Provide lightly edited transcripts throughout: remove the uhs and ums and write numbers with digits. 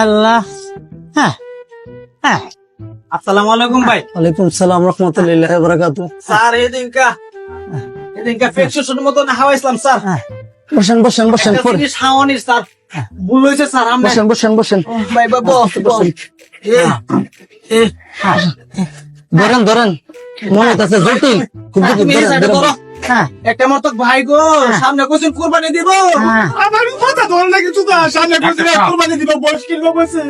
আল্লাহ। হ্যাঁ হ্যাঁ, আসসালামু আলাইকুম ভাই। ওয়ালাইকুম সালাম রহমতুল্লাহ বারাকাতুহু। স্যার এদিনকা প্রেসক্রিপশনের মতো না হাওয়াইছিলাম স্যার। বসেন বসেন বসেন একটা জিনিস হাওয়ানি স্যার, ভুল হয়েছে স্যার। আমরা বসেন বসেন বসেন ভাই বাবা ধরেন ধরেন, মনে আছে জটিল খুব জটিল, ধরেন ধরেন। একটা মতো ভাই গো, সামনে কোচিং কুরবানি দিব। আমার কথা ধরে না কিছু তো সামনে কোচিং কুরবানি দিব, বয়স কিনবো বসে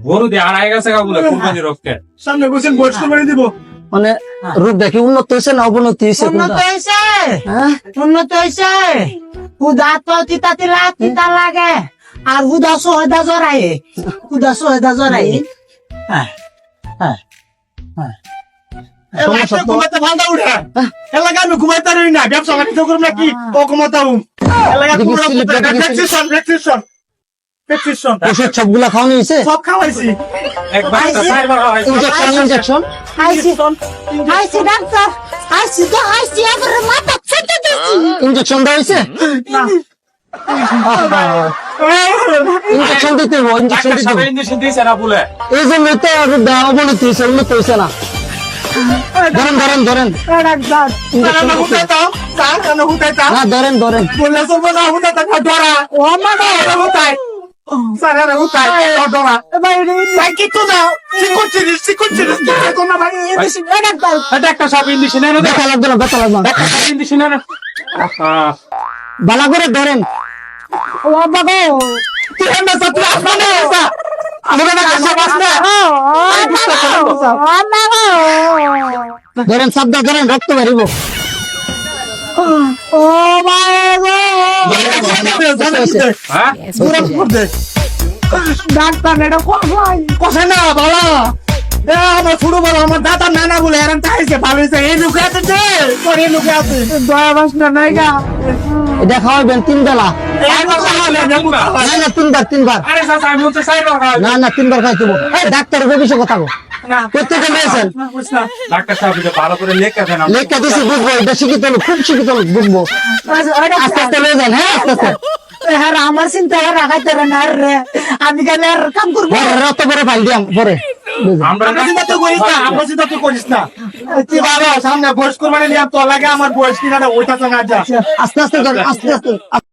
গরু দিয়ে আড়াই গেছে বলে কুরবানি রক্তে সামনে কোচিং বয়স কুরবানি দিব। মানে রূপ দেখি উন্নত হয়েছে না অবনতি হয়েছে? উন্নত হয়েছে, উন্নত হয়েছে। হুদা তো তিতা তিলা তিতা লাগে, আর হুদা সোহেদা জরাই, হুদা সোহেদা জরাই। সমস্যা ঘুমাইতে ভালো উঠে এলাকা আমি ঘুমাইতে পারি না, ব্যবসা বাণিজ্য করব নাকি ও ঘুমাতাম এলাকা প্রেসক্রিপশন ওষুধ সবগুলা খাওয়ানো হয়েছে? সব খাওয়াইছি একবার ইনজেকশন ইনজেকশন আইসি ডাক্তার, আইসি তো আইসি, আবার মাথা ফেটে দিছি। ইনজেকশন দেওয়া হয়েছে? ইনজেকশন দিতে হবে, ইনজেকশন দিতে হবে। ইঞ্জেকশন দিয়েছে না বলে এই জন্যই তো অবনতি হয়েছে, উন্নত হয়েছে না। ধরেন ধরেন ধরেন, ডাক্তার ইনজেকশন দিতে হবে। না ধরেন ধরেন, বললে চলবো না, হুদাটা ধরা ও মামা হুদাই স্যার হুদাই ধরা ভাই কিছু না শিখুচ্ছিস না ভাই ডাক্তার এটা একটা সব ইঞ্জেকশন এনে দে, ব্যথা লাগবে না, ব্যথা লাগবে না। একটা সব ইঞ্জেকশন এনে ভালো করে ধরেন। ও বাবা তুই এমন তুই আসমানে আসা আমাদের কাছে বাস না ধরেন সাবধান ধরেন, রক্ত বেরিব। ও মাই হ্যাঁ ডাক্তার এটা কোথায়? কথা না বাবা আমার ছোট বড় আমার দাদা নানা বলে এরকম চাইছে ভালো হয়েছে এই লোকে আছে যে তোর এই লোকে আছে দয়া বাস না নাই গা। এটা খাওয়াবেন 3 বেলা। আরে না না 3 বার 3 বার, চাচা আমি হচ্ছে সাইবার না না 3 বার খাইতে হবে। ডাক্তার বেশি কথা গো, প্রত্যেকটা মেয়েছেন ডাক্তার সাহেব এটা ভালো করে লেখা দেন লেখা দিছি, বুঝবো। এটা শিখিত লোক, খুব শিখিত লোক, বুঝবো। আস্তে আস্তে লয়ে যান, হ্যাঁ আস্তে আস্তে। হ্যাঁ আমার চিন্তা রাখাইতে না রে, আমি কেন আর কাম করবো? অত পরে ফাইল দিয়াম পরে। আমরা আমরা চিন্তা তো করিস না আমরা চিন্তা তো করিস না তুই বাবা সামনে বয়স করবানি নিয়ে তো লাগে আমার বয়স কিনা ওইটা না যা আস্তে আস্তে করেন, আস্তে আস্তে।